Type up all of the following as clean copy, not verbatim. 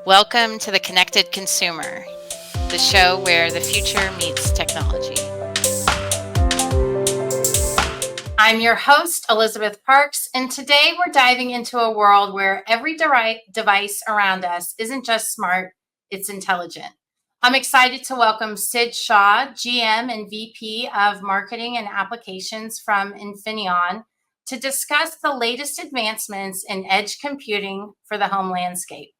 Welcome to The Connected Consumer, the show where the future meets technology. I'm your host, Elizabeth Parks, and today we're diving into a world where every device around us isn't just smart, it's intelligent. I'm excited to welcome Sid Shaw, GM and VP of Marketing and Applications from Infineon, to discuss the latest advancements in edge computing for the home landscape.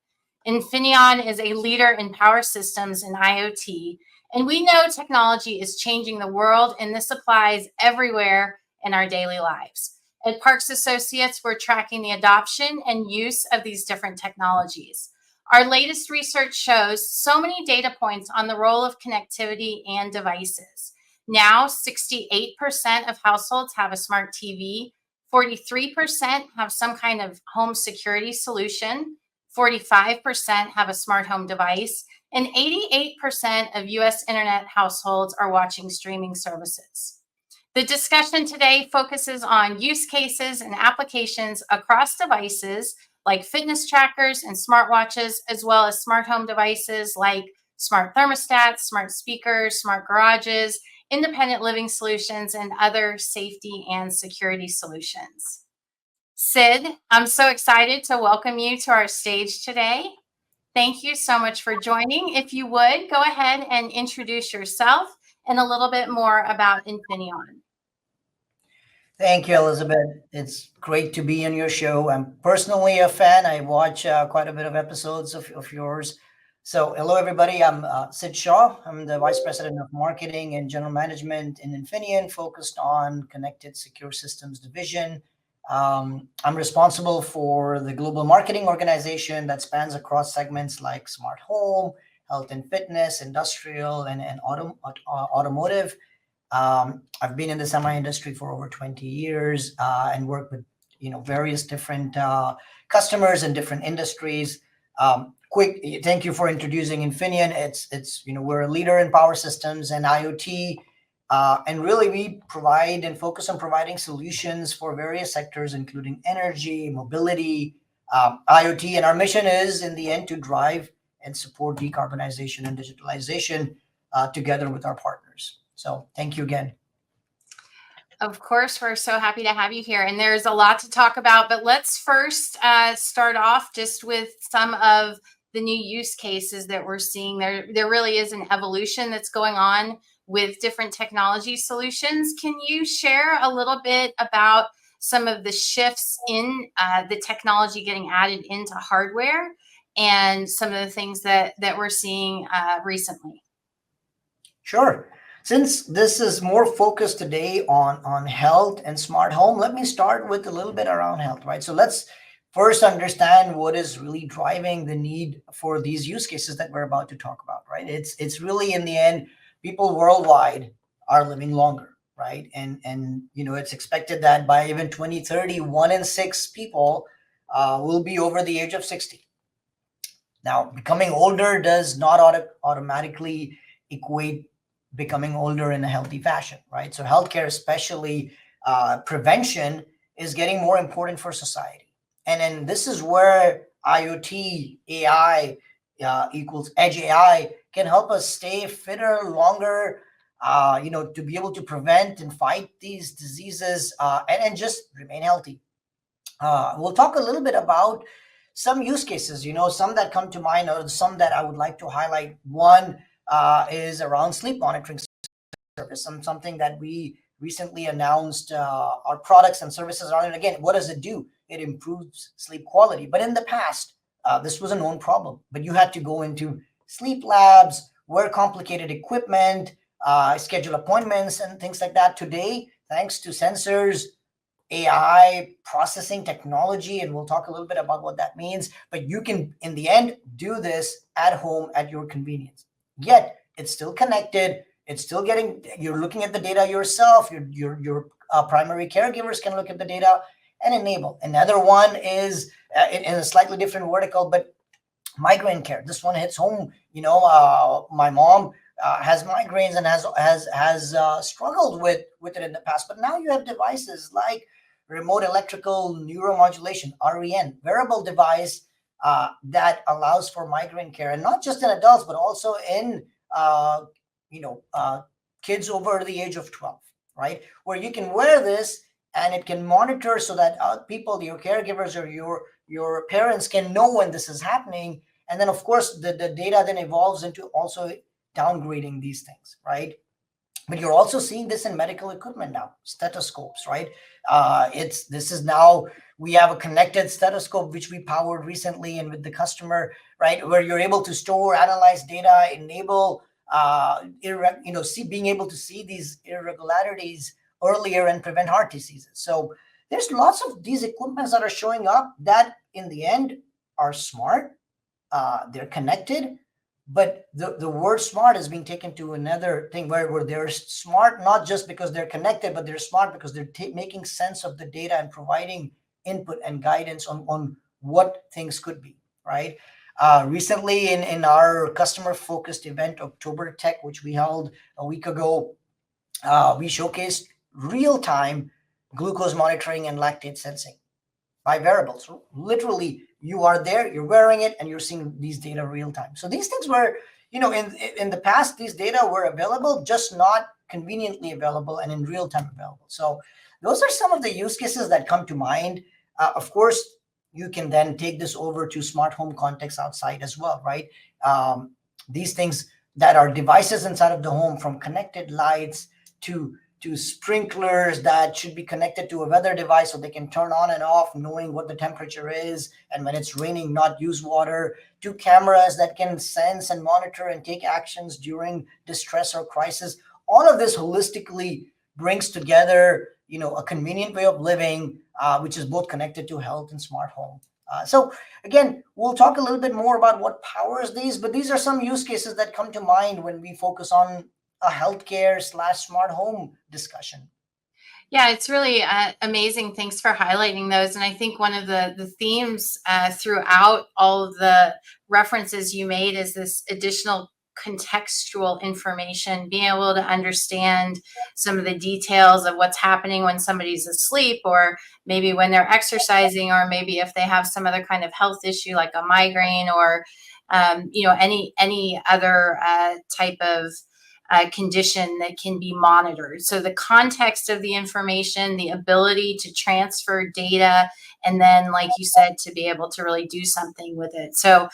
Infineon is a leader in power systems and IoT, and we know technology is changing the world, and this applies everywhere in our daily lives. At Parks Associates, we're tracking the adoption and use of these different technologies. Our latest research shows so many data points on the role of connectivity and devices. Now, 68% of households have a smart TV, 43% have some kind of home security solution, 45% have a smart home device, and 88% of US internet households are watching streaming services. The discussion today focuses on use cases and applications across devices like fitness trackers and smartwatches, as well as smart home devices like smart thermostats, smart speakers, smart garages, independent living solutions, and other safety and security solutions. Sid, I'm so excited to welcome you to our stage today. Thank you so much for joining. If you would, go ahead and introduce yourself and a little bit more about Infineon. Thank you, Elizabeth. It's great to be on your show. I'm personally a fan. I watch quite a bit of episodes of yours. So, hello, everybody. I'm Sid Shaw. I'm the Vice President of Marketing and General Management in Infineon, focused on Connected Secure Systems Division. I'm responsible for the global marketing organization that spans across segments like smart home, health and fitness, industrial, and automotive. I've been in the semi industry for over 20 years and worked with various different customers in different industries. Quick, thank you for introducing Infineon. It's we're a leader in power systems and IoT, and really we provide and focus on providing solutions for various sectors, including energy, mobility, IoT, and our mission is in the end to drive and support decarbonization and digitalization together with our partners. So thank you again. Of course, we're so happy to have you here. And there's a lot to talk about, but let's first start off just with some of the new use cases that we're seeing. There really is an evolution that's going on with different technology solutions. Can you share a little bit about some of the shifts in the technology getting added into hardware and some of the things that we're seeing recently? Sure. Since this is more focused today on health and smart home, let me start with a little bit around health, right? So let's first understand what is really driving the need for these use cases that we're about to talk about, right? It's really in the end, people worldwide are living longer, right? And it's expected that by even 2030, 1 in 6 people will be over the age of 60. Now, becoming older does not automatically equate becoming older in a healthy fashion, right? So healthcare, especially prevention, is getting more important for society. And then this is where IoT, AI equals edge AI can help us stay fitter longer, to be able to prevent and fight these diseases and just remain healthy. We'll talk a little bit about some use cases, some that come to mind or some that I would like to highlight. One is around sleep monitoring service, something that we recently announced our products and services around. And again, what does it do? It improves sleep quality. But in the past, this was a known problem. But you had to go into sleep labs, wear complicated equipment, schedule appointments and things like that. Today, thanks to sensors, AI processing technology, and we'll talk a little bit about what that means, but you can, in the end, do this at home at your convenience. Yet, it's still connected. It's still you're looking at the data yourself. Your primary caregivers can look at the data and enable. Another one is in a slightly different vertical, but migraine care. This one hits home. My mom has migraines and has struggled with it in the past. But now you have devices like remote electrical neuromodulation, REN, wearable device that allows for migraine care, and not just in adults, but also in you know uh, kids over the age of 12, right? Where you can wear this and it can monitor so that people, your caregivers or your parents can know when this is happening. And then, of course, the data then evolves into also downgrading these things, right? But you're also seeing this in medical equipment now, stethoscopes, right? It's this is now we have a connected stethoscope which we powered recently and with the customer, right, where you're able to store, analyze data, enable see being able to see these irregularities earlier and prevent heart diseases. So there's lots of these equipments that are showing up that in the end are smart, they're connected, but the word smart is being taken to another thing where they're smart not just because they're connected, but they're smart because they're making sense of the data and providing input and guidance on what things could be, right? Recently in our customer focused event, October Tech, which we held a week ago, we showcased real time glucose monitoring and lactate sensing by wearables. So literally, you are there, you're wearing it, and you're seeing these data real time. So these things were, in the past, these data were available, just not conveniently available and in real time available. So those are some of the use cases that come to mind. Of course, you can then take this over to smart home context outside as well, right? These things that are devices inside of the home, from connected lights to sprinklers that should be connected to a weather device so they can turn on and off knowing what the temperature is, and when it's raining not use water, to cameras that can sense and monitor and take actions during distress or crisis. All of this holistically brings together a convenient way of living, which is both connected to health and smart home. So again, we'll talk a little bit more about what powers these, but these are some use cases that come to mind when we focus on a healthcare/smart home discussion. Yeah, it's really amazing. Thanks for highlighting those. And I think one of the themes throughout all of the references you made is this additional contextual information, being able to understand some of the details of what's happening when somebody's asleep, or maybe when they're exercising, or maybe if they have some other kind of health issue like a migraine, or any other type of condition that can be monitored. So the context of the information, the ability to transfer data, and then, like you said, to be able to really do something with it. So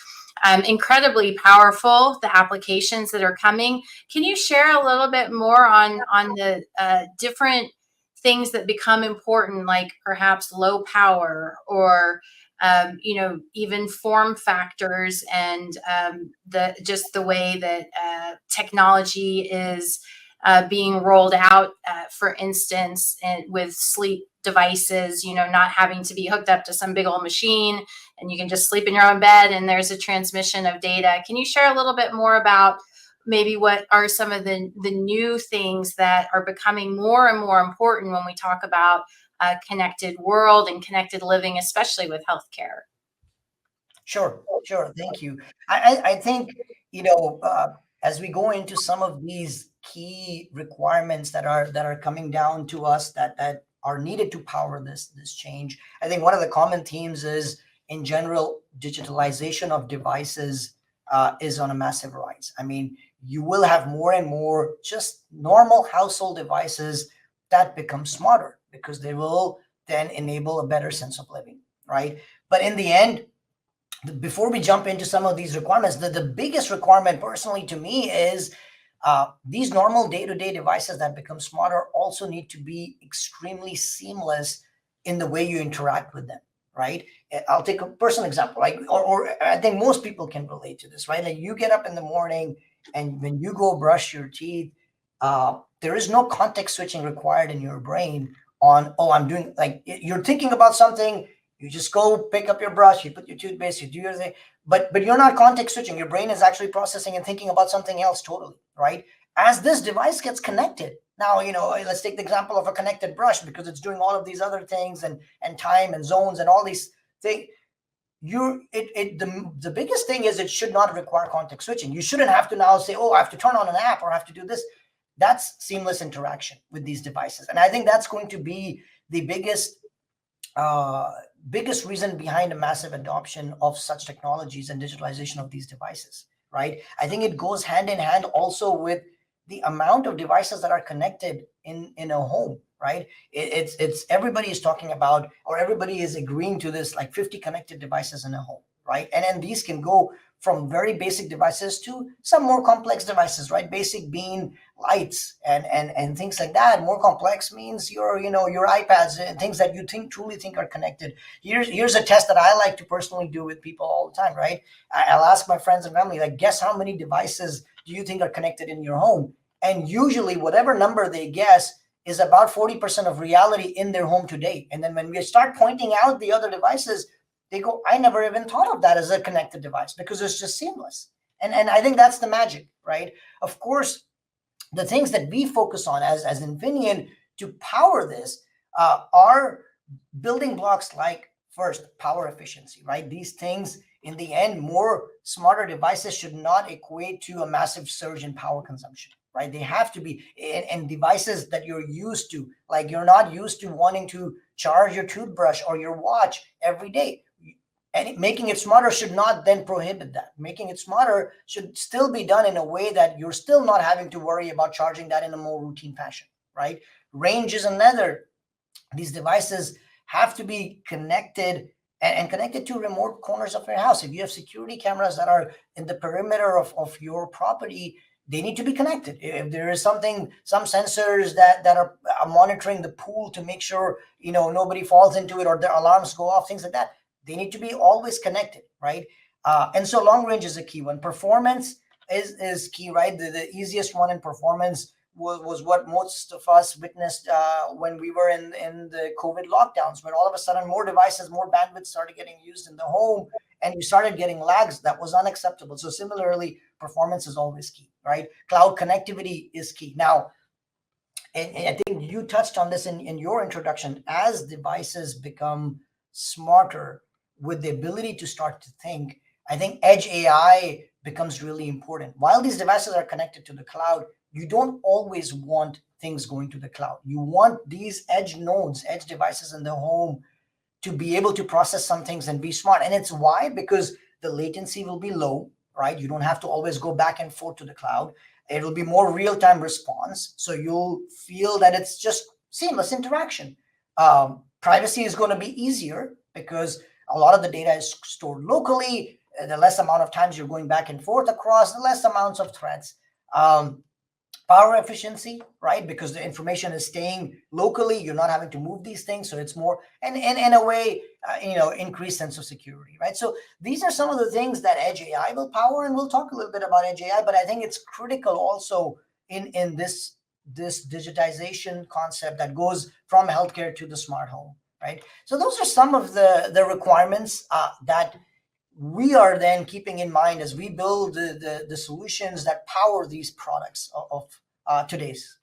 incredibly powerful, the applications that are coming. Can you share a little bit more on the different things that become important, like perhaps low power, or even form factors, and the way that technology is being rolled out, for instance, with sleep devices, not having to be hooked up to some big old machine, and you can just sleep in your own bed and there's a transmission of data. Can you share a little bit more about maybe what are some of the new things that are becoming more and more important when we talk about connected world and connected living, especially with healthcare? Sure, sure. Thank you. I think, as we go into some of these key requirements that are coming down to us, that are needed to power this change, I think one of the common themes is, in general, digitalization of devices is on a massive rise. I mean, you will have more and more just normal household devices that become smarter because they will then enable a better sense of living, right? But in the end, before we jump into some of these requirements, the biggest requirement personally to me is these normal day-to-day devices that become smarter also need to be extremely seamless in the way you interact with them, right? I'll take a personal example, like, or I think most people can relate to this, right? Like, you get up in the morning and when you go brush your teeth, there is no context switching required in your brain on, oh, I'm doing, like, you're thinking about something. You just go pick up your brush, you put your toothpaste, you do your thing, but you're not context switching. Your brain is actually processing and thinking about something else totally, right? As this device gets connected, now, let's take the example of a connected brush because it's doing all of these other things, and time and zones and all these things. The biggest thing is it should not require context switching. You shouldn't have to now say, oh, I have to turn on an app or I have to do this. That's seamless interaction with these devices, and I think that's going to be the biggest biggest reason behind a massive adoption of such technologies and digitalization of these devices, right? I think it goes hand in hand also with the amount of devices that are connected in a home, right? It's everybody is talking about, or everybody is agreeing to this, like 50 connected devices in a home, right? And these can go from very basic devices to some more complex devices, right? Basic being lights and things like that. More complex means your iPads and things that you truly think are connected. Here's a test that I like to personally do with people all the time, right? I'll ask my friends and family, like, guess how many devices do you think are connected in your home? And usually whatever number they guess is about 40% of reality in their home today. And then when we start pointing out the other devices, they go, I never even thought of that as a connected device, because it's just seamless. And I think that's the magic, right? Of course, the things that we focus on as Infineon to power this are building blocks like, first, power efficiency, right? These things, in the end, more smarter devices should not equate to a massive surge in power consumption, right? They have to be in devices that you're used to, like you're not used to wanting to charge your toothbrush or your watch every day. And making it smarter should not then prohibit that. Making it smarter should still be done in a way that you're still not having to worry about charging that in a more routine fashion, right? Range is another. These devices have to be connected and connected to remote corners of your house. If you have security cameras that are in the perimeter of your property, they need to be connected. If there is some sensors that are monitoring the pool to make sure nobody falls into it or their alarms go off, things like that, they need to be always connected, right? And so long range is a key one. Performance is key, right? The easiest one in performance was what most of us witnessed when we were in the COVID lockdowns, when all of a sudden more devices, more bandwidth started getting used in the home, and you started getting lags that was unacceptable. So similarly, performance is always key, right? Cloud connectivity is key. Now, and I think you touched on this in your introduction, as devices become smarter with the ability to start to think, I think edge AI becomes really important. While these devices are connected to the cloud, you don't always want things going to the cloud. You want these edge nodes, edge devices in the home to be able to process some things and be smart. And it's why, because the latency will be low, right? You don't have to always go back and forth to the cloud. It'll be more real-time response. So you'll feel that it's just seamless interaction. Privacy is going to be easier because a lot of the data is stored locally. The less amount of times you're going back and forth across, the less amounts of threats. Power efficiency, right? Because the information is staying locally, you're not having to move these things, so it's more, and in a way, increased sense of security, right? So these are some of the things that edge AI will power, and we'll talk a little bit about edge AI. But I think it's critical also in this digitization concept that goes from healthcare to the smart home, right? So those are some of the requirements that we are then keeping in mind as we build the solutions that power these products of today's.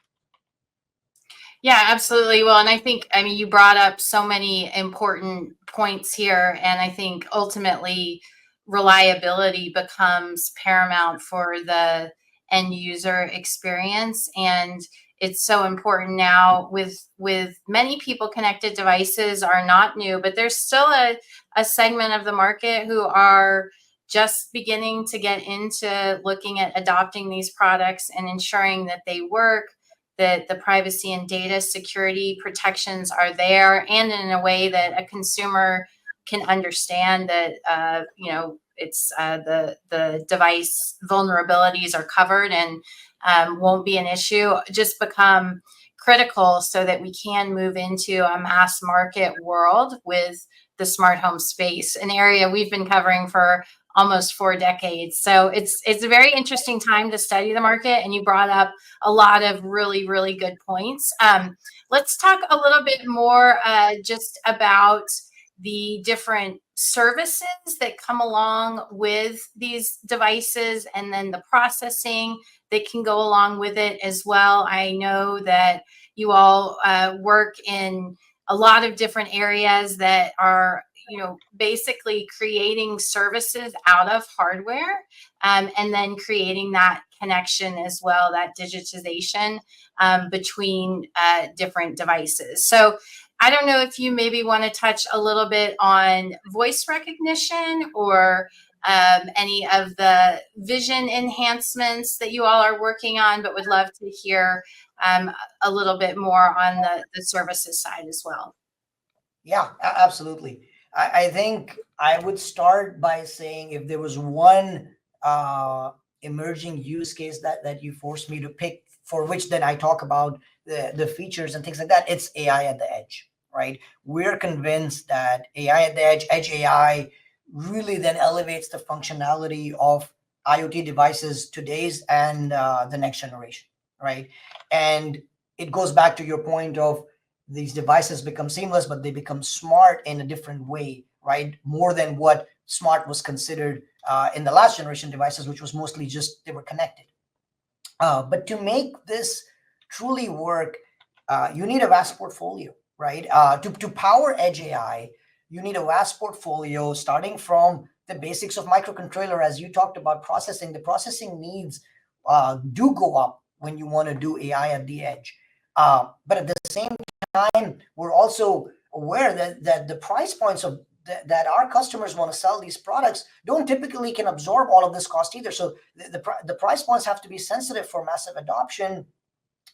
Yeah, absolutely. Well, and I mean, you brought up so many important points here. And I think ultimately reliability becomes paramount for the end user experience. And it's so important now with many people, connected devices are not new, but there's still a segment of the market who are just beginning to get into looking at adopting these products and ensuring that they work, that the privacy and data security protections are there, and in a way that a consumer can understand that it's the device vulnerabilities are covered and won't be an issue, just become critical so that we can move into a mass market world with the smart home space, an area we've been covering for almost 4 decades. So it's a very interesting time to study the market, and you brought up a lot of really, really good points. Let's talk a little bit more just about the different services that come along with these devices, and then the processing that can go along with it as well. I know that you all work in a lot of different areas that are basically creating services out of hardware, and then creating that connection as well, that digitization between different devices. So I don't know if you maybe want to touch a little bit on voice recognition or any of the vision enhancements that you all are working on, but would love to hear a little bit more on the services side as well. Yeah, absolutely. I think I would start by saying if there was one uh, emerging use case that you forced me to pick, for which then I talk about the features and things like that, it's AI at the edge, right? We're convinced that AI at the edge AI, really then elevates the functionality of IoT devices today's and the next generation, right? And it goes back to your point of these devices become seamless, but they become smart in a different way, right? More than what smart was considered in the last generation devices, which was mostly just they were connected. But to make this truly work, you need a vast portfolio, right? To power edge AI, you need a vast portfolio starting from the basics of microcontroller, as you talked about processing. The processing needs do go up when you want to do AI at the edge. But at the same time, we're also aware that the price points of that our customers want to sell these products don't typically can absorb all of this cost either. So the price points have to be sensitive for massive adoption.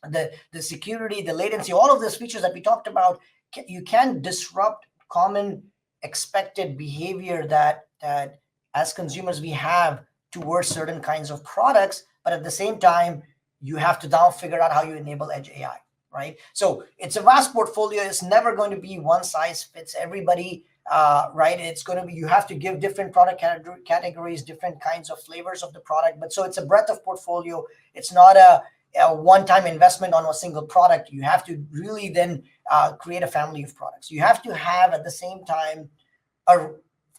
The security, the latency, all of those features that we talked about, you can disrupt common expected behavior that as consumers we have towards certain kinds of products. But at the same time, you have to now figure out how you enable edge AI, right? So it's a vast portfolio. It's never going to be one size fits everybody, right? It's going to be, you have to give different product categories, different kinds of flavors of the product. But so it's a breadth of portfolio. It's not a one-time investment on a single product. You have to really then create a family of products. You have to have at the same time a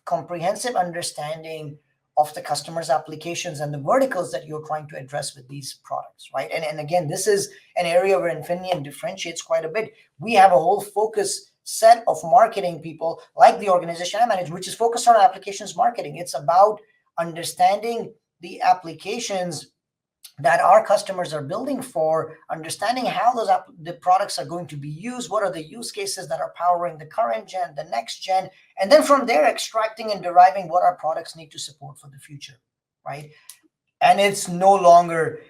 comprehensive understanding of the customer's applications and the verticals that you're trying to address with these products, right? And again, this is an area where Infineon differentiates quite a bit. We have a whole focus set of marketing people, like the organization I manage, which is focused on applications marketing. It's about understanding the applications that our customers are building for, understanding how the products are going to be used, what are the use cases that are powering the current gen, the next gen, and then from there extracting and deriving what our products need to support for the future, right? And it's no longer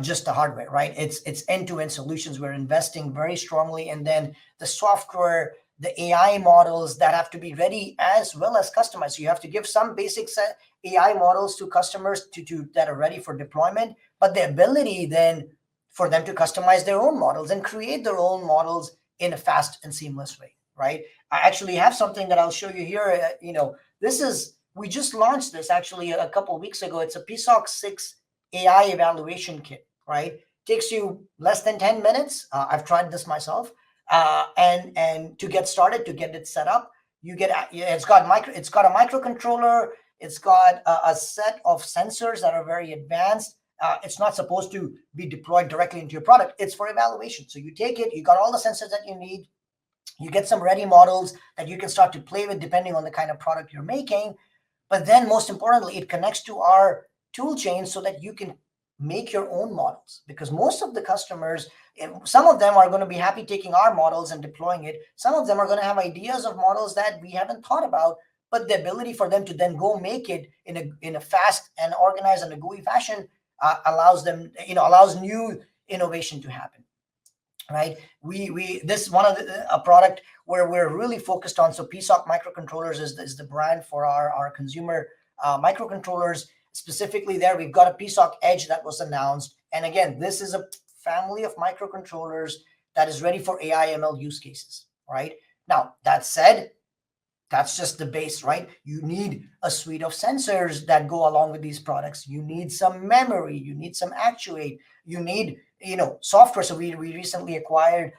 just the hardware, right? It's end-to-end solutions. We're investing very strongly, and then the software, the AI models that have to be ready as well as customized. So you have to give some basic set AI models to customers to that are ready for deployment, but the ability then for them to customize their own models and create their own models in a fast and seamless way, right? I actually have something that I'll show you here. This is, we just launched this actually a couple of weeks ago. It's a PSOC 6 AI evaluation kit, right? Takes you less than 10 minutes. I've tried this myself. And to get started, to get it set up, it's got a microcontroller. It's got a set of sensors that are very advanced. It's not supposed to be deployed directly into your product. It's for evaluation. So you take it, you got all the sensors that you need, you get some ready models that you can start to play with depending on the kind of product you're making. But then most importantly, it connects to our tool chain so that you can make your own models, because most of the customers, some of them are going to be happy taking our models and deploying it. Some of them are going to have ideas of models that we haven't thought about, but the ability for them to then go make it in a fast and organized and a GUI fashion allows new innovation to happen, right? This is one of a product where we're really focused on. So PSOC microcontrollers is the brand for our consumer microcontrollers. Specifically there, we've got a PSOC Edge that was announced. And again, this is a family of microcontrollers that is ready for AI ML use cases, right? Now, that said, that's just the base, right? You need a suite of sensors that go along with these products. You need some memory. You need some actuate. You need, software. So we recently acquired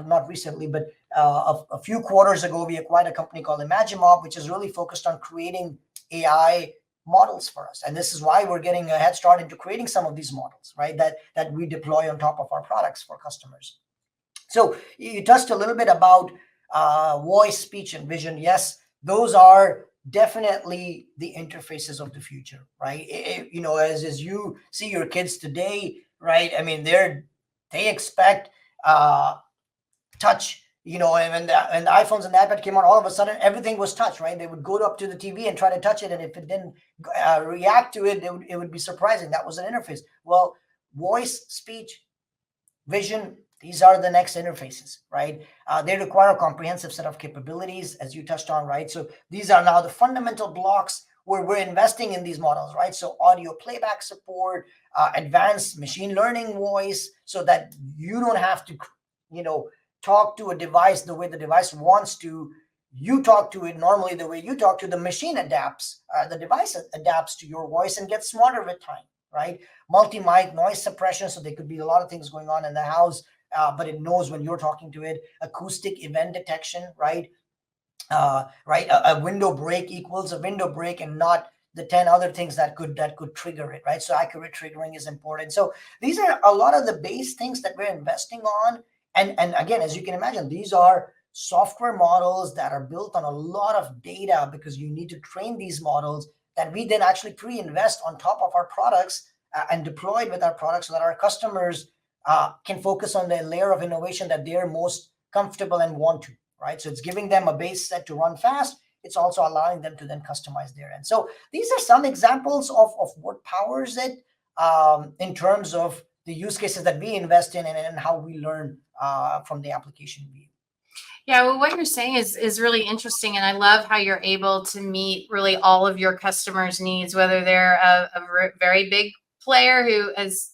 not recently, but a few quarters ago, we acquired a company called Imagimob, which is really focused on creating AI models for us. And this is why we're getting a head start into creating some of these models, right? That we deploy on top of our products for customers. So you touched a little bit about voice, speech, and vision. Yes, those are definitely the interfaces of the future, right? As you see your kids today, right? I mean, they expect touch and the iPhones and the iPad came out, all of a sudden everything was touch, right? They would go up to the TV and try to touch it, and if it didn't react to it, it would be surprising. That was an interface. Well, voice, speech, vision, these are the next interfaces, right? They require a comprehensive set of capabilities, as you touched on, right? So these are now the fundamental blocks where we're investing in these models, right? So audio playback support, advanced machine learning voice, so that you don't have to, talk to a device the way the device wants to. You talk to it normally the way you talk to the machine adapts, the device adapts to your voice and gets smarter with time, right? Multi-mic noise suppression, so there could be a lot of things going on in the house, but it knows when you're talking to it. Acoustic event detection, right? Right, a window break equals a window break, and not the 10 other things that could trigger it, right? So accurate triggering is important. So these are a lot of the base things that we're investing on. And again, as you can imagine, these are software models that are built on a lot of data, because you need to train these models that we then actually pre-invest on top of our products, and deploy it with our products, so that our customers can focus on the layer of innovation that they're most comfortable and want to, right? So it's giving them a base set to run fast. It's also allowing them to then customize their end. So these are some examples of what powers it, in terms of the use cases that we invest in, and how we learn from the application view. Yeah, well, what you're saying is really interesting, and I love how you're able to meet really all of your customers' needs, whether they're a very big player who has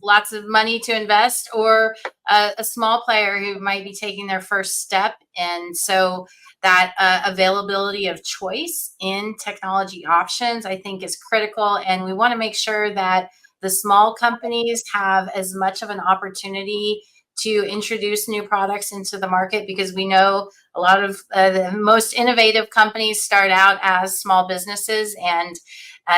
lots of money to invest, or a small player who might be taking their first step. And so that availability of choice in technology options, I think, is critical, and we want to make sure that the small companies have as much of an opportunity to introduce new products into the market, because we know a lot of the most innovative companies start out as small businesses and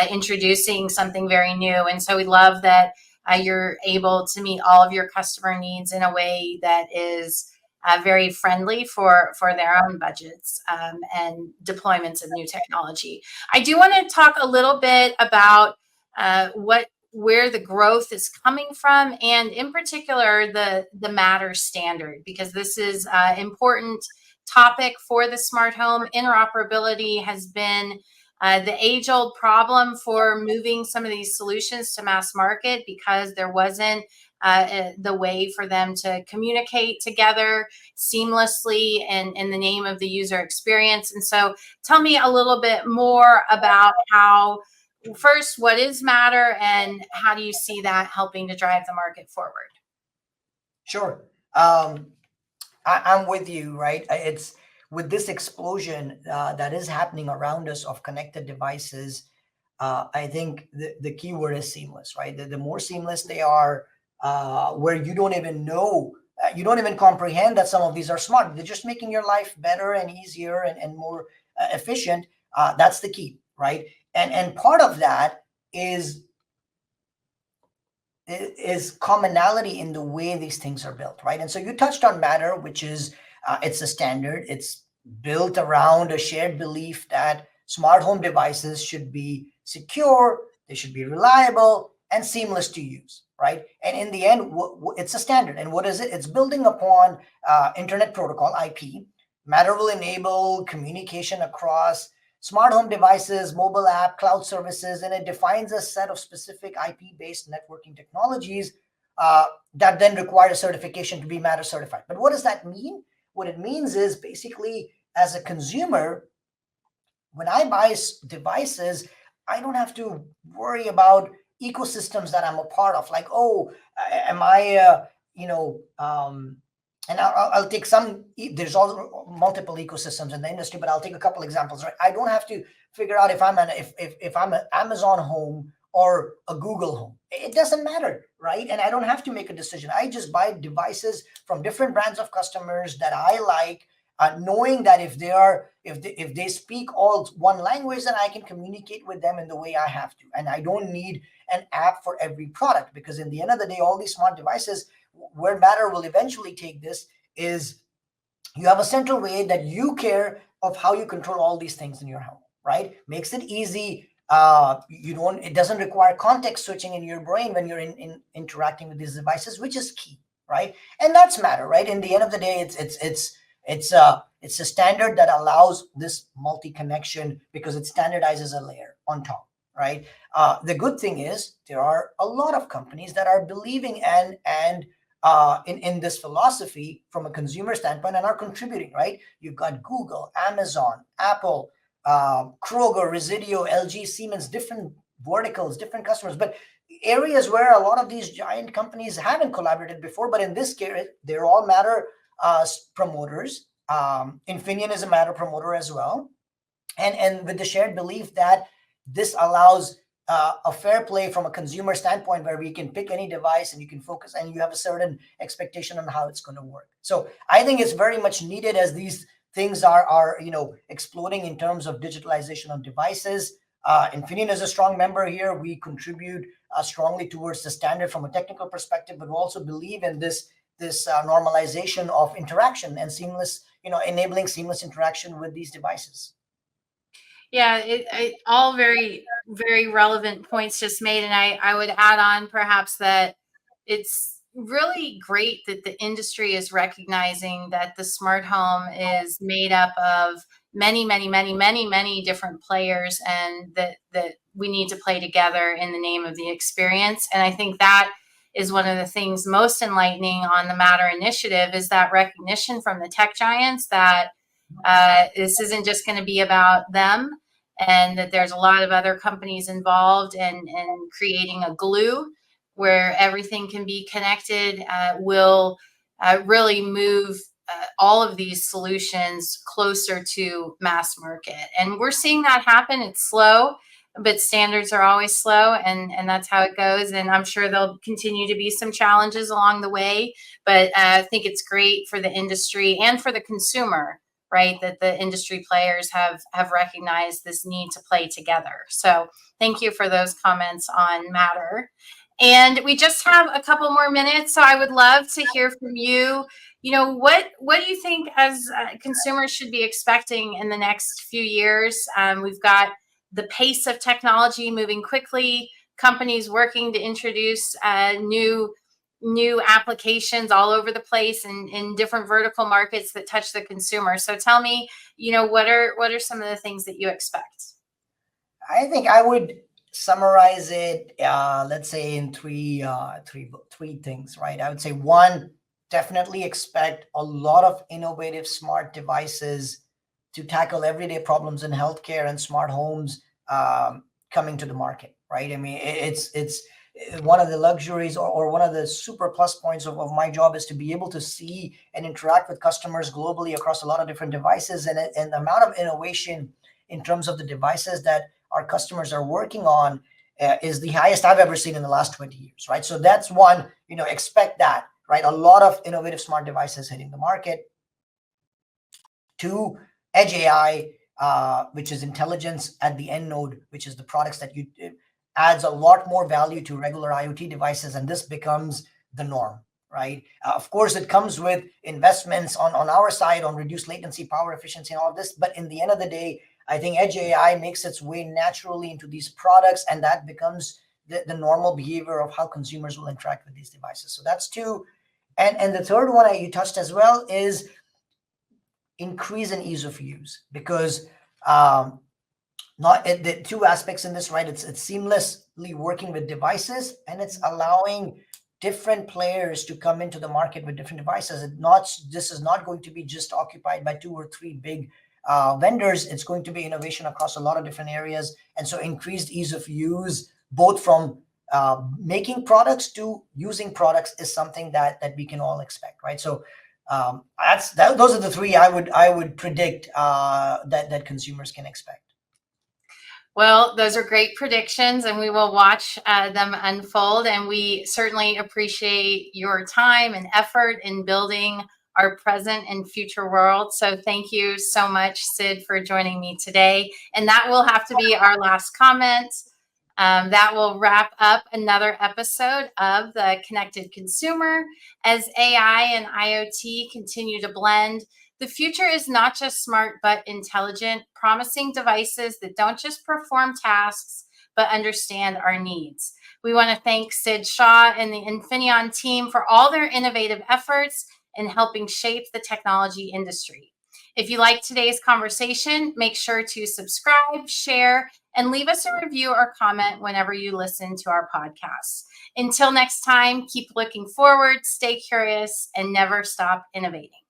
introducing something very new. And so we love that you're able to meet all of your customer needs in a way that is very friendly for their own budgets, and deployments of new technology. I do want to talk a little bit about where the growth is coming from, and in particular the Matter standard, because this is an important topic for the smart home. Interoperability has been the age-old problem for moving some of these solutions to mass market, because there wasn't the way for them to communicate together seamlessly in the name of the user experience. And so tell me a little bit more about how, first, what is Matter, and how do you see that helping to drive the market forward? Sure. I'm with you, right? It's with this explosion that is happening around us of connected devices. I think the key word is seamless, right? The more seamless they are, where you don't even know, you don't even comprehend that some of these are smart. They're just making your life better and easier, and more efficient. That's the key, right? And part of that is commonality in the way these things are built, right? And so you touched on Matter, which is it's a standard. It's built around a shared belief that smart home devices should be secure, they should be reliable, and seamless to use, right? And in the end, it's a standard. And what is it? It's building upon Internet Protocol, IP. Matter will enable communication across smart home devices, mobile app, cloud services, and it defines a set of specific IP-based networking technologies that then require a certification to be Matter certified. But what does that mean? What it means is, basically, as a consumer, when I buy devices, I don't have to worry about ecosystems that I'm a part of. Like, oh, am I, and I'll take some. There's all multiple ecosystems in the industry, but I'll take a couple examples. Right, I don't have to figure out if I'm an Amazon home or a Google home. It doesn't matter, right? And I don't have to make a decision. I just buy devices from different brands of customers that I like, knowing that if they speak all one language, then I can communicate with them in the way I have to, and I don't need an app for every product, because in the end of the day, all these smart devices, where Matter will eventually take this is, you have a central way that you care of how you control all these things in your home, right? Makes it easy. It doesn't require context switching in your brain when you're in interacting with these devices, which is key, right? And that's matter, right? In the end of the day, it's a standard that allows this multi connection because it standardizes a layer on top, right? The good thing is there are a lot of companies that are believing in this philosophy from a consumer standpoint and are contributing, right? You've got Google, Amazon, Apple, Kroger, Residio, LG, Siemens, different verticals, different customers, but areas where a lot of these giant companies haven't collaborated before. But in this case, they're all Matter promoters. Infineon is a Matter promoter as well, and with the shared belief that this allows a fair play from a consumer standpoint where we can pick any device and you can focus and you have a certain expectation on how it's going to work. So I think it's very much needed as these things are exploding in terms of digitalization of devices. Infineon is a strong member here. We contribute strongly towards the standard from a technical perspective, but we also believe in this normalization of interaction and seamless, enabling seamless interaction with these devices. Yeah, all very, very relevant points just made. And I would add on perhaps that it's really great that the industry is recognizing that the smart home is made up of many, many, many, many, many different players, and that we need to play together in the name of the experience. And I think that is one of the things most enlightening on the Matter initiative is that recognition from the tech giants that this isn't just going to be about them, and that there's a lot of other companies involved, and creating a glue where everything can be connected will really move all of these solutions closer to mass market. And we're seeing that happen. It's slow, but standards are always slow, and that's how it goes. And I'm sure there'll continue to be some challenges along the way, but I think it's great for the industry and for the consumer, right, that the industry players have recognized this need to play together. So thank you for those comments on Matter. And we just have a couple more minutes, so I would love to hear from you. What do you think as consumers should be expecting in the next few years? We've got the pace of technology moving quickly, companies working to introduce new applications all over the place and in different vertical markets that touch the consumer. So tell me, what are some of the things that you expect? I think I would summarize it, let's say, in three things, right? I would say one, definitely expect a lot of innovative smart devices to tackle everyday problems in healthcare and smart homes coming to the market, right? I mean, it's one of the luxuries or one of the super plus points of my job is to be able to see and interact with customers globally across a lot of different devices, and the amount of innovation in terms of the devices that our customers are working on is the highest I've ever seen in the last 20 years, right? So that's one, expect that, right? A lot of innovative smart devices hitting the market. Two, edge AI, which is intelligence at the end node, which is the products that it adds a lot more value to regular IoT devices, and this becomes the norm, right? Of course, it comes with investments on our side on reduced latency, power efficiency, and all of this. But in the end of the day, I think edge AI makes its way naturally into these products, and that becomes the normal behavior of how consumers will interact with these devices. So that's two. And the third one you touched as well is increase in ease of use, because the two aspects in this, right? It's seamlessly working with devices, and it's allowing different players to come into the market with different devices. This is not going to be just occupied by two or three big vendors. It's going to be innovation across a lot of different areas, and so increased ease of use, both from making products to using products, is something that we can all expect, right? So those are the three I would predict that consumers can expect. Well, those are great predictions, and we will watch them unfold. And we certainly appreciate your time and effort in building our present and future world. So thank you so much, Sid, for joining me today. And that will have to be our last comment. That will wrap up another episode of The Connected Consumer. As AI and IoT continue to blend, the future is not just smart, but intelligent, promising devices that don't just perform tasks, but understand our needs. We want to thank Sid Shaw and the Infineon team for all their innovative efforts in helping shape the technology industry. If you like today's conversation, make sure to subscribe, share, and leave us a review or comment whenever you listen to our podcast. Until next time, keep looking forward, stay curious, and never stop innovating.